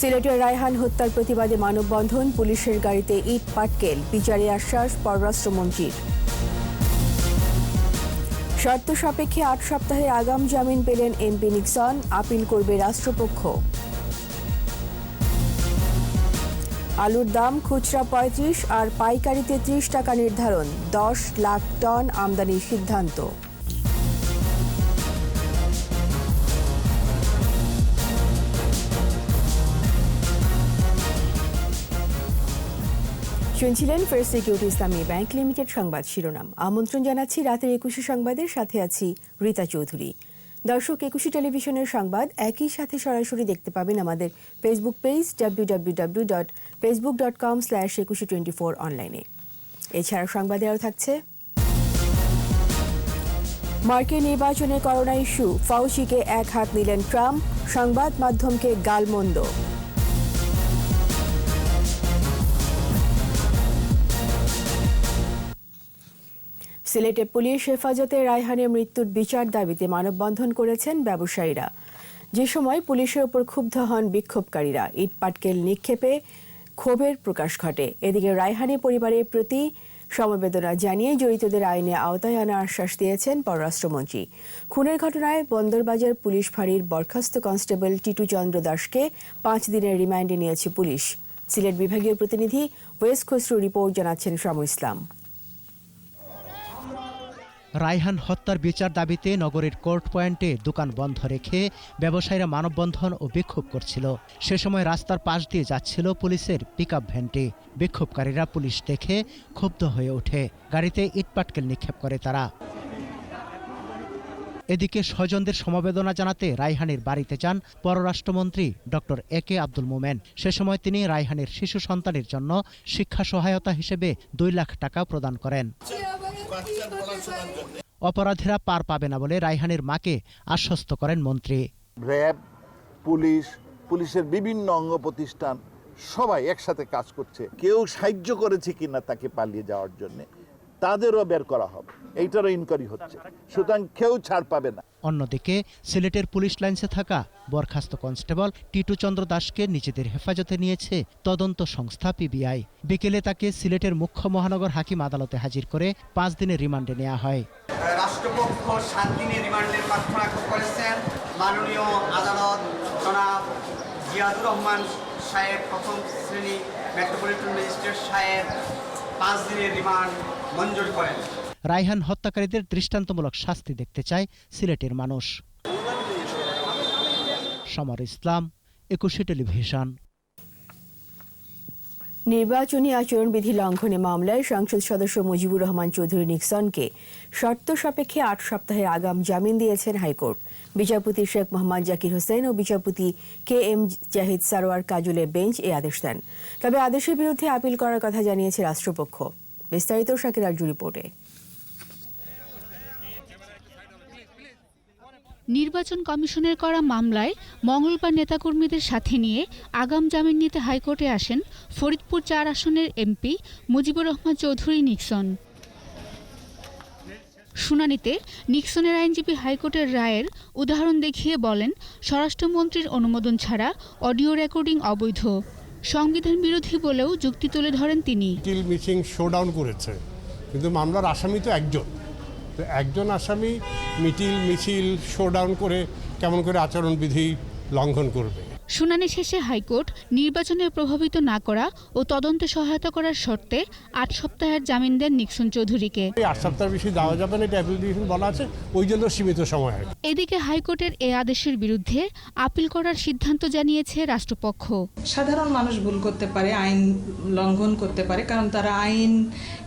সিলেটের রায়হান হত্যার প্রতিবাদে মানববন্ধন, পুলিশের গাড়িতে ইট পাটকেল, বিচারে আশ্বাস পররাষ্ট্রমন্ত্রীর। শর্ত সাপেক্ষে 8 সপ্তাহে আগাম জামিন পেলেন এমপি নিক্সন, আপিল করবে রাষ্ট্রপক্ষ। আলুর দাম খুচরা 35 আর পাইকারিতে 30 টাকা নির্ধারণ, 10 লাখ টন আমদানির সিদ্ধান্ত। শুনছিলেন ফার্স্ট সিকিউরিটি ইসলামী ব্যাংক লিমিটেড সংবাদ শিরোনাম। আমন্ত্রণ জানাচ্ছি রাতের 21 সংবাদের, সাথে আছি রীতা চৌধুরী। দর্শক, 21 টেলিভিশনের সংবাদ একই সাথে সরাসরি দেখতে পাবেন আমাদের ফেসবুক পেজ www.facebook.com/2124 অনলাইনে। এছাড়া সংবাদে আরও থাকছে মার্কিন নির্বাচনে করোনা ইস্যু, ফাউচিকে এক হাত নিলেন ট্রাম্প, সংবাদ মাধ্যমকে গালমন্দ। সিলেটে পুলিশ হেফাজতে রায়হানের মৃত্যুর বিচার দাবিতে মানববন্ধন করেছেন ব্যবসায়ীরা। যে সময় পুলিশের ওপর ক্ষুব্ধ হন বিক্ষোভকারীরা, ইট পাটকেল নিক্ষেপে ক্ষোভের প্রকাশ ঘটে। এদিকে রায়হানি পরিবারের প্রতি সমবেদনা জানিয়ে জড়িতদের আইনে আওতায় আনার আশ্বাস দিয়েছেন পররাষ্ট্রমন্ত্রী। খুনের ঘটনায় বন্দরবাজার পুলিশ ফাঁড়ির বরখাস্ত কনস্টেবল টিটু চন্দ্র দাসকে 5 দিনের রিমান্ডে নিয়েছে পুলিশ। সিলেট বিভাগীয় প্রতিনিধি ওয়েস খসরু রিপোর্ট জানাচ্ছেন শামু ইসলাম। রায়হান হত্যার বিচার দাবিতে নগরের কোর্ট পয়েন্টে দোকান বন্ধ রেখে ব্যবসায়ীরা মানববন্ধন ও বিক্ষোভ করছিল। সে সময় রাস্তার পাশ দিয়ে যাচ্ছিল পুলিশের পিকআপ ভ্যানটি। বিক্ষোভকারীরা পুলিশ দেখে ক্ষুব্ধ হয়ে ওঠে, গাড়িতে ইটপাটকেল নিক্ষেপ করে তারা। এদিকে স্বজনদের সমবেদনা জানাতে রায়হানের বাড়িতে যান পররাষ্ট্রমন্ত্রী ডক্টর একে আব্দুল মোমেন। সে সময় তিনি রায়হানের শিশু সন্তানের জন্য শিক্ষা সহায়তা হিসেবে 2 লাখ টাকা প্রদান করেন। অপরাধীরা পার পাবে না বলে রায়হানের মাকে আশ্বস্ত করেন মন্ত্রী। র্যাব, পুলিশের বিভিন্ন অঙ্গ প্রতিষ্ঠান সবাই একসাথে কাজ করছে। কেউ সাহায্য করেছে কিনা তাকে পালিয়ে যাওয়ার জন্য তাদেরও বের করা হবে, এইটারও ইনকোয়ারি হচ্ছে, সুতরাং কেউ ছাড় পাবে না। অন্যদিকে সিলেটের পুলিশ লাইন্সে থাকা বরখাস্ত কনস্টেবল টিটু চন্দ্র দাসকে নিজেদের হেফাজতে নিয়েছে তদন্ত সংস্থা পিবিআই। বিকেলে তাকে সিলেটের মুখ্য মহানগর হাকিম আদালতে হাজির করে 5 দিনের রিমান্ডে নেওয়া হয়। রাষ্ট্রপক্ষ 7 দিনের রিমান্ডের প্রার্থনা করেছেন। মাননীয় আদালত জনাব জিয়াদুর রহমান সাহেব, প্রথম শ্রেণী মেট্রোপলিটন ম্যাজিস্ট্রেট সাহেব 5 দিনের রিমান্ড মঞ্জুর করেন। রায়হান হত্যাকারীদের দৃষ্টান্তমূলক শাস্তি দেখতে চায় সিলেটের মানুষ। সমর ইসলাম, 21 টেলিভিশন। নির্বাচনী আচরণবিধি লঙ্ঘনে মামলায় সংসদ সদস্য মুজিবুর রহমান চৌধুরী নিক্সনকে শর্ত সাপেক্ষে 8 সপ্তাহের আগাম জামিন দিয়েছেন হাইকোর্ট। বিচারপতি শেখ মোহাম্মদ জাকির হোসেন ও বিচারপতি KM জাহিদ সারোয়ার কাজলের বেঞ্চ এই আদেশ দেন। তবে আদেশের বিরুদ্ধে আপিল করার কথা জানিয়েছে রাষ্ট্রপক্ষ। বিস্তারিত শাকির আরজু রিপোর্টে। নির্বাচন কমিশনের করা মামলায় মঙ্গলবার নেতাকর্মীদের সাথে নিয়ে আগাম জামিন নিতে হাইকোর্টে আসেন ফরিদপুর 4 আসনের এমপি মুজিবুর রহমান চৌধুরী নিক্সন। শুনানিতে নিক্সনের আইনজীবী হাইকোর্টের রায়ের উদাহরণ দেখিয়ে বলেন, স্বরাষ্ট্রমন্ত্রীর অনুমোদন ছাড়া অডিও রেকর্ডিং অবৈধ, সংবিধান বিরোধী বলেও যুক্তি তুলে ধরেন তিনি। মিটিং শোডাউন করেছে, কিন্তু মামলার আসামি তো একজন আসামি মিছিল শোডাউন করে কেমন করে আচরণবিধি লঙ্ঘন করবে। শুনানি শেষে হাইকোর্ট নির্বাচনে প্রভাবিত না করা ও তদন্তে সহায়তা করার শর্তে 8 সপ্তাহের জামিন দেন নিক্সন চৌধুরীকে। 8 সপ্তাহের বেশি দেওয়া যাবে না, এটা অ্যাপ্লিকেশন বলা আছে, ওই জন্য সীমিত সময়। এদিকে হাইকোর্টের এই আদেশের বিরুদ্ধে আপিল করার সিদ্ধান্ত জানিয়েছে রাষ্ট্রপক্ষ। সাধারণ মানুষ ভুল করতে পারে, আইন লঙ্ঘন করতে পারে, কারণ তারা আইন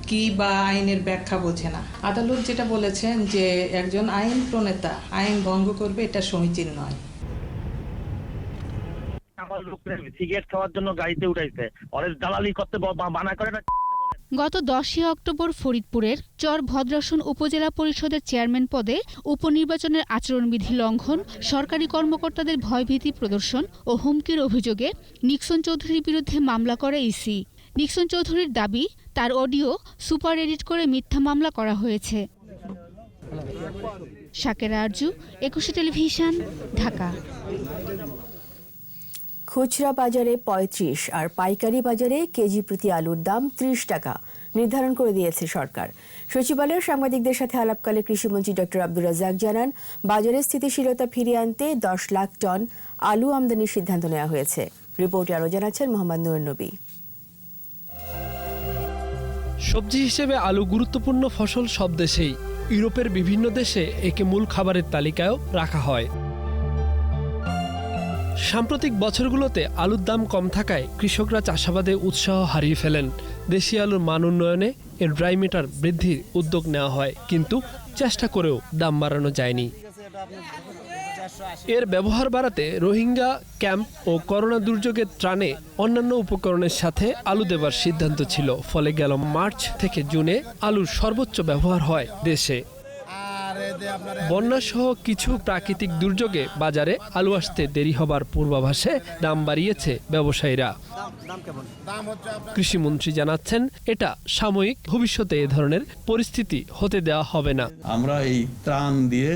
কি বা আইনের ব্যাখ্যা বোঝে না। আদালত যেটা বলেছেন যে একজন আইন প্রণেতা আইন ভঙ্গ করবে, এটা সমীচীন নয়। সিগারেট খাওয়ার জন্য গাড়িতে উঠাইছে, অনেক দালালি করতে মানা করে না। গত 10 অক্টোবর ফরিদপুরের চর ভদ্রাসন উপজেলা পরিষদের চেয়ারম্যান পদে উপনির্বাচনের আচরণবিধি লঙ্ঘন, সরকারি কর্মকর্তাদের ভয়ভীতি প্রদর্শন ও হুমকির অভিযোগে নিক্সন চৌধুরীর বিরুদ্ধে মামলা করে ইসি। নিক্সন চৌধুরীর দাবি, তার অডিও সুপার এডিট করে মিথ্যা মামলা করা হয়েছে। শাকির আরজু, 21 টেলিভিশন, ঢাকা। খুচরা বাজারে ৩৫ আর পাইকারি বাজারে কেজি প্রতি আলুর দাম ৩০ টাকা নির্ধারণ করে দিয়েছে সরকার। সচিবালয়ে সাংবাদিকদের সাথে আলাপকালে কৃষিমন্ত্রী ডক্টর আব্দুর রাজ্জাক জানান, বাজারে স্থিতিশীলতা ফিরিয়ে আনতে ১০ লাখ টন আলু আমদানির সিদ্ধান্ত নেওয়া হয়েছে। রিপোর্টে আরও জানাচ্ছেন মোহাম্মদ নুরুন নবী। সবজি হিসেবে আলু গুরুত্বপূর্ণ ফসল সব দেশেই। ইউরোপের বিভিন্ন দেশে একে মূল খাবারের তালিকায়ও রাখা হয়। সাম্প্রতিক বছরগুলোতে আলুর দাম কম থাকায় কৃষকরা চাষাবাদে উৎসাহ হারিয়ে ফেলেন। দেশি আলুর মান উন্নয়নে এর ড্রাই মিটার বৃদ্ধির উদ্যোগ নেওয়া হয়, কিন্তু চেষ্টা করেও দাম বাড়ানো যায়নি। এর ব্যবহার বাড়াতে রোহিঙ্গা ক্যাম্প ও করোনা দুর্যোগের ত্রাণে অন্যান্য উপকরণের সাথে আলু দেবার সিদ্ধান্ত ছিল। ফলে গেল মার্চ থেকে জুনে আলুর সর্বোচ্চ ব্যবহার হয় দেশে। বন্যাসহ কিছু প্রাকৃতিক দুর্যোগে বাজারে আলু আসতে দেরি হবার পূর্বাভাসে দাম বাড়িয়েছে ব্যবসায়ীরা। কৃষিমন্ত্রী জানাচ্ছেন, এটা সাময়িক, ভবিষ্যতে এ ধরনের পরিস্থিতি হতে দেওয়া হবে না। আমরা এই ত্রাণ দিয়ে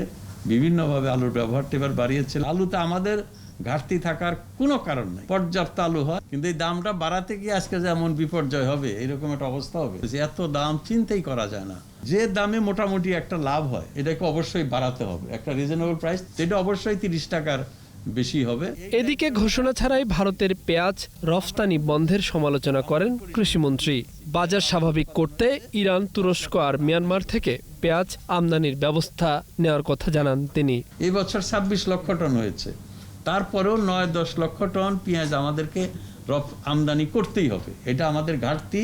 বিভিন্নভাবে আলুর ব্যবহারটা এবার বাড়িয়েছি। আলুতে আমাদের ঘাটতি থাকার কোনো কারণ নেই, পর্যাপ্ত আলু হয়, কিন্তু এই দামটা বাড়াতে গিয়ে আজকে যেমন বিপর্যয় হবে এরকম একটা অবস্থা হবে। এত দাম চিন্তাই করা যায় না। যে দামে মোটামুটি একটা লাভ হয় এটাকে অবশ্যই বাড়াতে হবে। একটা রিজনেবল প্রাইস, যেটা অবশ্যই 30 টাকার বেশি হবে। এদিকে ঘোষণা ছাড়াই ভারতের পেঁয়াজ রফতানি বন্ধের সমালোচনা করেন কৃষিমন্ত্রী। বাজার স্বাভাবিক করতে ইরান, তুরস্ক আর মিয়ানমার থেকে পেঁয়াজ আমদানির ব্যবস্থা নেওয়ার কথা জানান তিনি। এই বছর 26 লক্ষ টন হয়েছে, তারপরেও 9-10 লক্ষ টন পেঁয়াজ আমাদেরকে আমদানি করতেই হবে। এটা আমাদের ঘাটতি,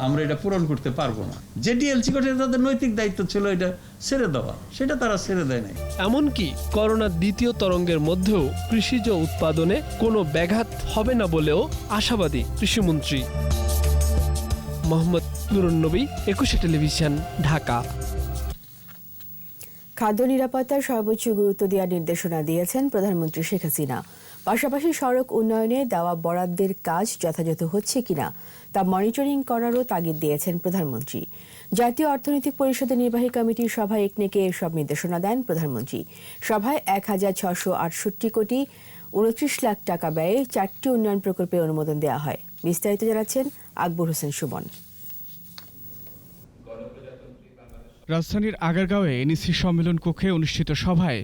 আমরা এটা পূরণ করতে পারবো না। জেডিএলসি করে তাদের নৈতিক দায়িত্ব ছিল এটা ছেড়ে দেওয়া, সেটা তারা ছেড়ে দেয় নাই। এমনকি করোনার দ্বিতীয় তরঙ্গের মধ্যেও কৃষিজ উৎপাদনে কোনো ব্যাঘাত হবে না বলেও আশাবাদী কৃষিমন্ত্রী। মোহাম্মদ নুরুন নবী, 21 টেলিভিশন, ঢাকা। খাদ্য নিরাপত্তার সর্বোচ্চ গুরুত্ব দেওয়ার নির্দেশনা দিয়েছেন প্রধানমন্ত্রী শেখ হাসিনা। পাশাপাশি সড়ক উন্নয়নে দেওয়া বরাদ্দের কাজ যথাযথ হচ্ছে কিনা তা মনিটরিং করারও তাগিদ দিয়েছেন প্রধানমন্ত্রী। জাতীয় অর্থনৈতিক পরিষদের নির্বাহী কমিটির সভায় একনেকে এসব নির্দেশনা দেন প্রধানমন্ত্রী। সভায় ১,৬৬৮ কোটি ২৯ লাখ টাকা ব্যয়ে 4টি উন্নয়ন প্রকল্পে অনুমোদন দেওয়া হয়। বিস্তারিত জানাচ্ছেন আকবর হোসেন সুমন। রাজধানীর আগারগাঁওয়ে এনইসি সম্মেলন কক্ষে অনুষ্ঠিত সভায়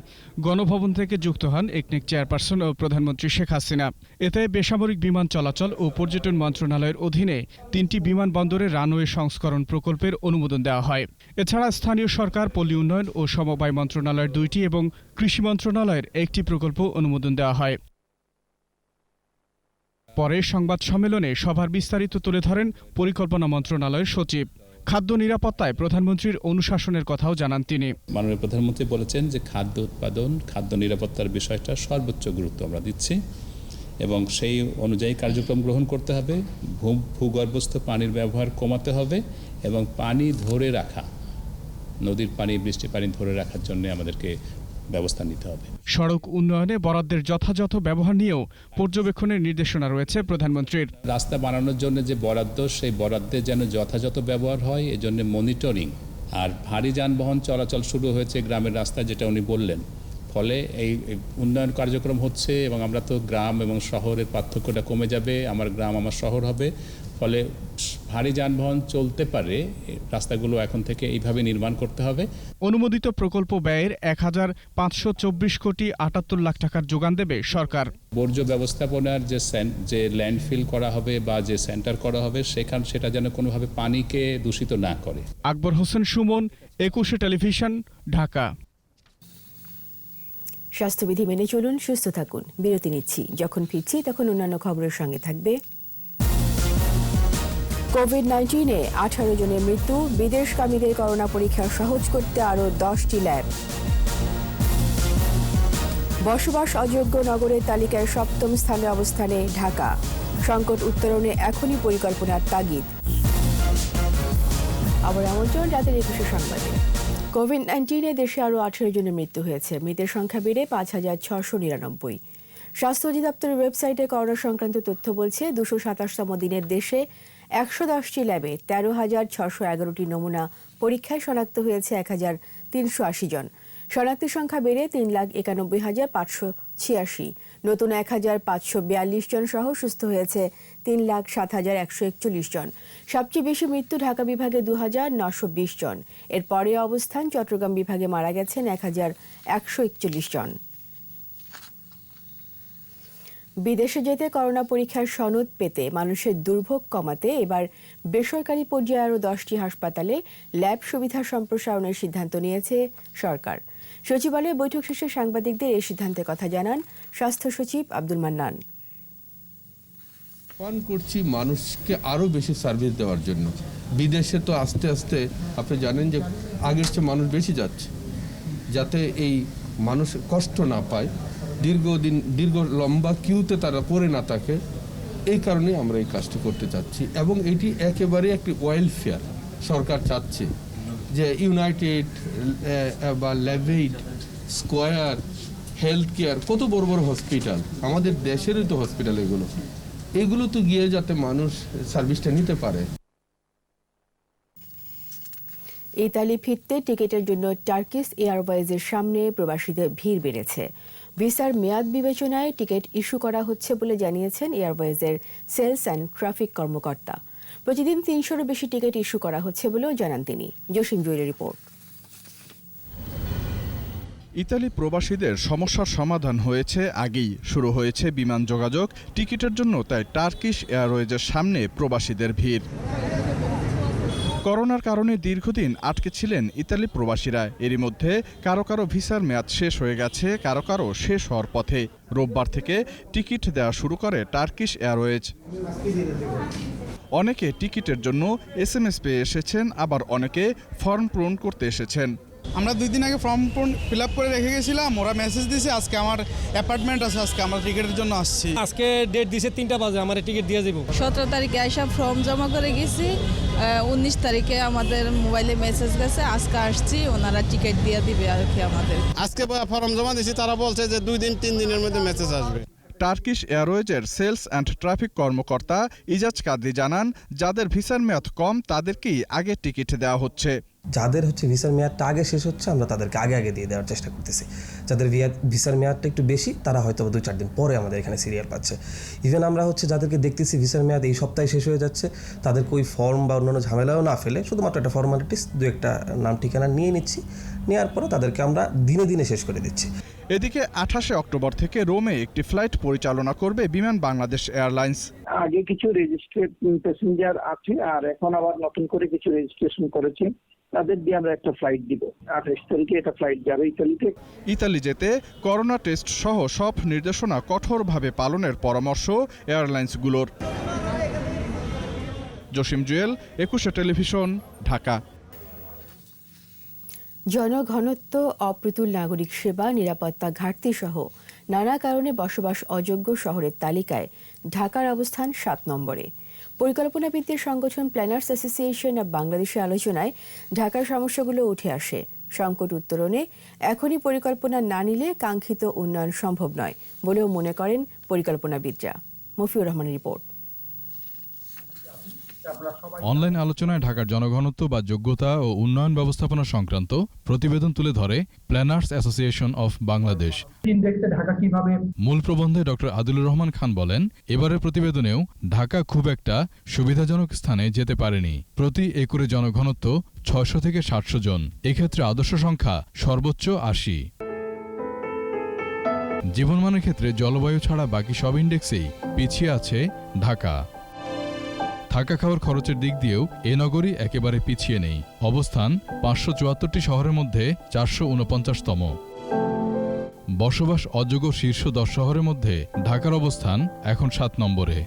গণভবন থেকে যুক্ত হন একনেক চেয়ারপারসন ও প্রধানমন্ত্রী শেখ হাসিনা। এতে বেসামরিক বিমান চলাচল ও পর্যটন মন্ত্রণালয়ের অধীনে 3টি বিমানবন্দরের রানওয়ে সংস্করণ প্রকল্পের অনুমোদন দেওয়া হয়। এছাড়া স্থানীয় সরকার, পল্লী উন্নয়ন ও সমবায় মন্ত্রণালয়ের 2টি এবং কৃষি মন্ত্রণালয়ের 1টি প্রকল্প অনুমোদন দেওয়া হয়। পরে সংবাদ সম্মেলনে সভার বিস্তারিত তুলে ধরেন পরিকল্পনা মন্ত্রণালয়ের সচিব। খাদ্য নিরাপত্তায় প্রধানমন্ত্রীর অনুশাসনের কথাও জানান তিনি। মাননীয় প্রধানমন্ত্রী বলেছেন যে খাদ্য উৎপাদন, খাদ্য নিরাপত্তার বিষয়টা সর্বোচ্চ গুরুত্ব আমরা দিচ্ছি এবং সেই অনুযায়ী কার্যক্রম গ্রহণ করতে হবে। ভূগর্ভস্থ পানির ব্যবহার কমাতে হবে এবং পানি ধরে রাখা, নদীর পানি, বৃষ্টির পানি ধরে রাখার জন্য আমাদেরকে ব্যবস্থা নিতে হবে। সড়ক উন্নয়নে বরাদ্দের যথাযথ ব্যবহার নিয়েও পর্যবেক্ষণের নির্দেশনা রয়েছে প্রধানমন্ত্রীর। রাস্তা বানানোর জন্য যে বরাদ্দ, সেই বরাদ্দের যেন যথাযথ ব্যবহার হয়, এজন্য মনিটরিং। আর ভারী যানবাহন চলাচল শুরু হয়েছে গ্রামের রাস্তায়, যেটা উনি বললেন, ফলে এই উন্নয়ন কার্যক্রম হচ্ছে এবং আমরা তো গ্রাম এবং শহরের পার্থক্যটা কমে যাবে, আমার গ্রাম আমার শহর হবে, ফলে ভারী যানবাহন চলতে পারে। রাস্তাগুলো এখন থেকে এইভাবে নির্মাণ করতে হবে। অনুমোদিত প্রকল্প ব্যয়ের ১,৫২৪ কোটি ৭৮ লাখ টাকার যোগান দেবে সরকার। বর্জ্য ব্যবস্থাপনার যে ল্যান্ডফিল করা হবে বা যে সেন্টার করা হবে, সেটা যেন কোনোভাবে পানিকে দূষিত না করে। আকবর হোসেন সুমন, 21 টেলিভিশন, ঢাকা। স্বাস্থ্যবিধি মেনে চলুন, সুস্থ থাকুন। বিরতি নিচ্ছি, যখন ফিরছি তখন অন্যান্য খবরের সঙ্গে থাকবে। কোভিড-19-এ 18 জনের মৃত্যু, বিদেশগামীদের করোনা পরীক্ষা সহজ করতে আরও 10টি ল্যাব। বসবাস অযোগ্য নগরের তালিকায় 7ম স্থানে অবস্থানে ঢাকা, সংকট উত্তরণে এখনই পরিকল্পনার তাগিদ। আবার আমন্ত্রণ রাতের 21 সংবাদে। কোভিড-19-এ দেশে আরও 18 জনের মৃত্যু হয়েছে, মৃতের সংখ্যা বেড়ে 5,699। স্বাস্থ্য অধিদপ্তরের ওয়েবসাইটে করোনা সংক্রান্ত তথ্য বলছে, 227তম দিনের দেশে 110টি ল্যাবে 13,611টি নমুনা পরীক্ষায় শনাক্ত হয়েছে 1,380 জন। শনাক্তের সংখ্যা বেড়ে 3,91,586। নতুন ১,৫৪২ জন সহ সুস্থ হয়েছে ৩,৭,১৪১ জন। সবচেয়ে বেশি মৃত্যু ঢাকা বিভাগে ২,৯২০ জন। এরপরে অবস্থান চট্টগ্রাম বিভাগে মারা গেছেন ১,১৪১ জন। বিদেশে যেতে করোনা পরীক্ষার সনদ পেতে মানুষের দুর্ভোগ কমাতে এবার বেসরকারি পর্যায়ে আরও 10টি হাসপাতালে ল্যাব সুবিধা সম্প্রসারণের সিদ্ধান্ত নিয়েছে সরকার। সচিবালয়ে বৈঠক শেষে সাংবাদিকদের এই সিদ্ধান্তের কথা জানান স্বাস্থ্য সচিব আব্দুল মান্নান। করছি মানুষকে আরও বেশি সার্ভিস দেওয়ার জন্য। বিদেশে তো আস্তে আস্তে আপনি জানেন যে আগের চেয়ে মানুষ বেশি যাচ্ছে, যাতে এই মানুষ কষ্ট না পায়, দীর্ঘ লম্বা কিউতে তারা পড়ে না থাকে, এই কারণে আমরা এই কাজটি করতে চাচ্ছি। এবং এটি একেবারে একটি ওয়েলফেয়ার সরকার চাচ্ছে যে ইউনাইটেড বা লেভেইড, স্কোয়ার, হেলথ কেয়ার, কত বড় বড় হসপিটাল, আমাদের দেশেরই তো হসপিটাল, এগুলো তো গিয়ে যাতে মানুষ সার্ভিসটা নিতে পারে। ইতালি ফিরতে টিকিটের জন্য টার্কিশ এয়ারওয়েজের সামনে প্রবাসীদের ভিড় বেড়েছে। ভিসার মেয়াদ বিবেচনায় টিকিট ইস্যু করা হচ্ছে বলে জানিয়েছেন এয়ারওয়েজের সেলস অ্যান্ড ট্রাফিক কর্মকর্তা। প্রতিদিন ৩০০-এরও বেশি টিকিট ইস্যু করা হচ্ছে বলেও জানান তিনি। জসিম জুয়েলের রিপোর্ট। ইতালি প্রবাসীদের সমস্যার সমাধান হয়েছে আগেই। শুরু হয়েছে বিমান যোগাযোগ, টিকিটের জন্য তাই টার্কিশ এয়ারওয়েজের সামনে প্রবাসীদের ভিড়। করোনার কারণে দীর্ঘদিন আটকে ছিলেন ইতালি প্রবাসীরা। এরই মধ্যে কারো কারো ভিসার মেয়াদ শেষ হয়ে গেছে, কারো কারো শেষ হওয়ার পথে। রোববার থেকে টিকিট দেওয়া শুরু করে টার্কিশ এয়ারওয়েজ। অনেকে টিকিটের জন্য SMS পেয়ে এসেছেন, আবার অনেকে ফর্ম পূরণ করতে এসেছেন। আমরা 2 দিন আগে ফর্ম ফিল আপ করে রেখে গেছিলাম, ওরা মেসেজ দিয়েছে আজকে আমার অ্যাপার্টমেন্ট আছে, আজকে আমরা টিকিটের জন্য আসছি। আজকে ডেট দিয়েছে 3টা বাজে, আমার টিকিট দিয়ে দেবো। 17 তারিখে আইসা ফর্ম জমা করে গেছি, 19 তারিখে আমাদের মোবাইলে মেসেজ গেছে, আজকে আসছি, ওনারা টিকিট দিয়ে দিবে আর কি আমাদের। আজকে ফর্ম জমা দিয়েছি, তারা বলছে যে 2-3 দিনের মধ্যে মেসেজ আসবে। টার্কিশ এয়ারওয়েজের সেলস অ্যান্ড ট্রাফিক কর্মকর্তা ইজাজ কাদরি জানান, যাদের ভিসার মেয়াদ কম তাদেরকেই আগে টিকিট দেওয়া হচ্ছে। যাদের ভিসার মেয়াদটা আগে শেষ হচ্ছে আমরা তাদেরকে আগে দিয়ে দেওয়ার চেষ্টা করতেছি। যাদের ভিসার মেয়াদটা একটু বেশি তারা হয়তো 2-4 দিন পরে আমাদের এখানে সিরিয়াল পাচ্ছে। ইভেন আমরা যাদেরকে দেখতেছি ভিসার মেয়াদ এই সপ্তাহে শেষ হয়ে যাচ্ছে, তাদেরকে ওই ফর্ম বা অন্যান্য ঝামেলাও না ফেলে শুধুমাত্র একটা ফর্মালিটিস 2-একটা নাম ঠিকানা নিয়ে নিচ্ছি, নেওয়ার পরে তাদেরকে আমরা দিনে দিনে শেষ করে দিচ্ছি। এদিকে 28 অক্টোবর থেকে রোমে একটি ফ্লাইট পরিচালনা করবে বিমান বাংলাদেশ এয়ারলাইন্স। আগে কিছু রেজিস্ট্রেড প্যাসেঞ্জার আছে, আর এখন আবার নতুন করে কিছু রেজিস্ট্রেশন করেছে, তাদের দিয়ে আমরা একটা ফ্লাইট দিব। 28 তারিখে এটা ফ্লাইট যাবে ইতালিতে। ইতালি যেতে করোনা টেস্ট সহ সব নির্দেশনা কঠোরভাবে পালনের পরামর্শ এয়ারলাইন্সগুলোর। জসিম জুয়েল, 21 টেলিভিশন, ঢাকা। জনঘনত্ব, অপ্রতুল নাগরিক সেবা, নিরাপত্তা ঘাটতি সহ নানা কারণে বসবাস অযোগ্য শহরের তালিকায় ঢাকার অবস্থান 7 নম্বরে। পরিকল্পনাবিদদের সংগঠন প্ল্যানার্স অ্যাসোসিয়েশন অব বাংলাদেশের আলোচনায় ঢাকার সমস্যাগুলো উঠে আসে। সংকট উত্তরণে এখনই পরিকল্পনা না নিলে কাঙ্ক্ষিত উন্নয়ন সম্ভব নয় বলেও মনে করেন পরিকল্পনাবিদরা। মফিউর রহমানের রিপোর্ট। অনলাইন আলোচনায় ঢাকার জনঘনত্ব বা যোগ্যতা ও উন্নয়ন ব্যবস্থাপনা সংক্রান্ত প্রতিবেদন তুলে ধরে প্ল্যানার্স অ্যাসোসিয়েশন অফ বাংলাদেশ। মূল প্রবন্ধে ডক্টর আদিলুর রহমান খান বলেন, এবারের প্রতিবেদনেও ঢাকা খুব একটা সুবিধাজনক স্থানে যেতে পারেনি। প্রতি একরে জনঘনত্ব 600 থেকে 700 জন। এক্ষেত্রে আদর্শ সংখ্যা সর্বোচ্চ 80। জীবনমানের ক্ষেত্রে জলবায়ু ছাড়া বাকি সব ইন্ডেক্সেই পিছিয়ে আছে ঢাকা। থাকা খাওয়ার খরচের দিক দিয়েও এ নগরী একেবারে পিছিয়ে নেই। অবস্থান 574টি শহরের মধ্যে 449তম। বসবাস অযোগ্য শীর্ষ 10 শহরের মধ্যে ঢাকার অবস্থান এখন 7 নম্বরে।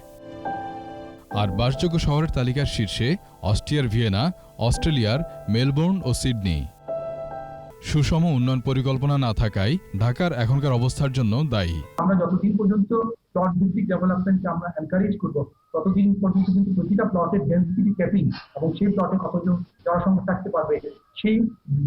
আর বাসযোগ্য শহরের তালিকার শীর্ষে অস্ট্রিয়ার ভিয়েনা, অস্ট্রেলিয়ার মেলবোর্ন ও সিডনি। সুষম উন্নয়ন পরিকল্পনা না থাকায় ঢাকার এখনকার অবস্থার জন্য দায়ী। আমরা যতদিন পর্যন্ত প্লট ভিত্তিক ডেভেলপমেন্টকে আমরা এনকারেজ করব, ততদিন পর্যন্ত কিন্তু প্রতিটা প্লটের ডেন্সিটি ক্যাপিং এবং সেই প্লটে কতজন জনসংখ্যা থাকতে পারবে সেই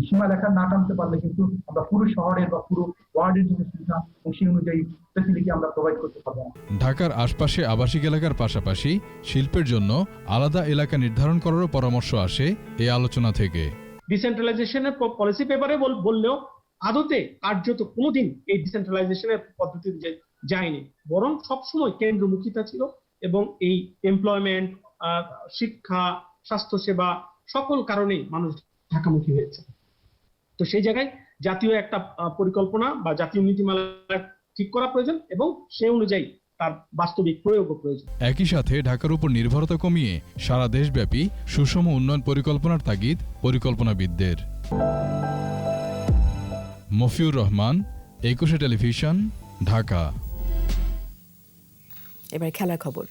সীমারেখা না টানতে পারলে কিন্তু আমরা পুরো শহরের বা পুরো ওয়ার্ডের জন্য সুবিধা এবং সেই অনুযায়ী ফ্যাসিলিটি আমরা প্রোভাইড করতে পারবো। ঢাকার আশপাশে আবাসিক এলাকার পাশাপাশি শিল্পের জন্য আলাদা এলাকা নির্ধারণ করারও পরামর্শ আসে এই আলোচনা থেকে। ডিসেন্ট্রালাইজেশনের পলিসি পেপারে বললেও আদতে কার্যত কোনোদিন এই ডিসেন্ট্রালাইজেশনের পদ্ধতি যে যায়নি, বরং সবসময় কেন্দ্রমুখিতা ছিল এবং এই এমপ্লয়মেন্ট, শিক্ষা, স্বাস্থ্যসেবা সকল কারণেই মানুষ ঢাকামুখী হয়েছে। তো সেই জায়গায় জাতীয় একটা পরিকল্পনা বা জাতীয় নীতিমালা ঠিক করা প্রয়োজন এবং সেই অনুযায়ী তার বাস্তবিক প্রয়োগও প্রয়োজন। একই সাথে ঢাকার উপর নির্ভরতা কমিয়ে সারা দেশব্যাপী সুষম উন্নয়ন পরিকল্পনার তাগিদ পরিকল্পনাবিদদের। মফিউর রহমান, 21 টেলিভিশন, ঢাকা। এবার খেলার খবর।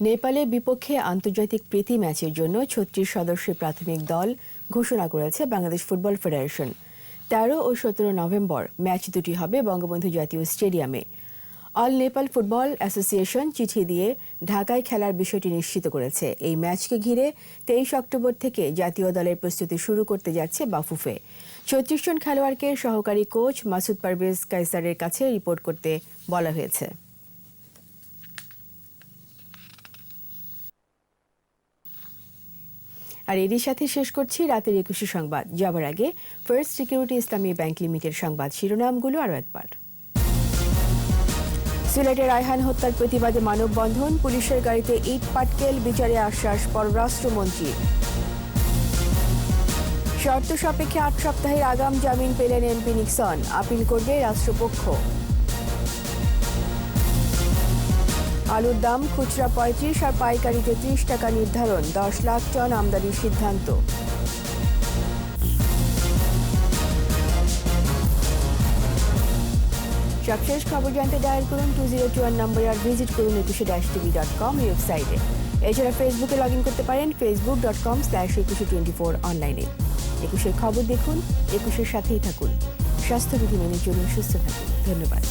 নেপালের বিপক্ষে আন্তর্জাতিক প্রীতি ম্যাচের জন্য 36 সদস্যের প্রাথমিক দল ঘোষণা করেছে বাংলাদেশ ফুটবল ফেডারেশন। 13 ও 17 নভেম্বর ম্যাচ দুটি হবে বঙ্গবন্ধু জাতীয় স্টেডিয়ামে। অল নেপাল ফুটবল অ্যাসোসিয়েশন চিঠি দিয়ে ঢাকায় খেলার বিষয়টি নিশ্চিত করেছে। এই ম্যাচকে ঘিরে 23 অক্টোবর থেকে জাতীয় দলের প্রস্তুতি শুরু করতে যাচ্ছে বাফুফে। 36 জন খেলোয়াড়কে সহকারী কোচ মাসুদ পারভেজ কায়সারের কাছে রিপোর্ট করতে বলা হয়েছে। আর এরই সাথে শেষ করছি রাতের 21 সংবাদ। যাবার আগে ফার্স্ট সিকিউরিটি ইসলামী ব্যাংক লিমিটেড সংবাদ শিরোনামগুলো আরও একবার। সিলেটে রায়হান হত্যার প্রতিবাদে মানববন্ধন, পুলিশের গাড়িতে ইট পাটকেল, বিচারে আশ্বাস পররাষ্ট্রমন্ত্রী। শর্ত সাপেক্ষে 8 সপ্তাহের আগাম জামিন পেলেন এমপি নিক্সন, আপিল করবে রাষ্ট্রপক্ষ। আলুর দাম খুচরা 35 আর পাইকারিতে 30 টাকা নির্ধারণ, 10 লাখ টন আমদানির সিদ্ধান্ত। সবশেষ খবর জানতে ডায়াল করুন 2021 নম্বরে আর ভিজিট করুন 21-tv.com ওয়েবসাইটে। এছাড়া ফেসবুকে লগ ইন করতে পারেন facebook.com/2124 অনলাইনে। 21 খবর দেখুন, 21 সাথেই থাকুন। স্বাস্থ্যবিধি মেনে চলুন, সুস্থ থাকুন। ধন্যবাদ।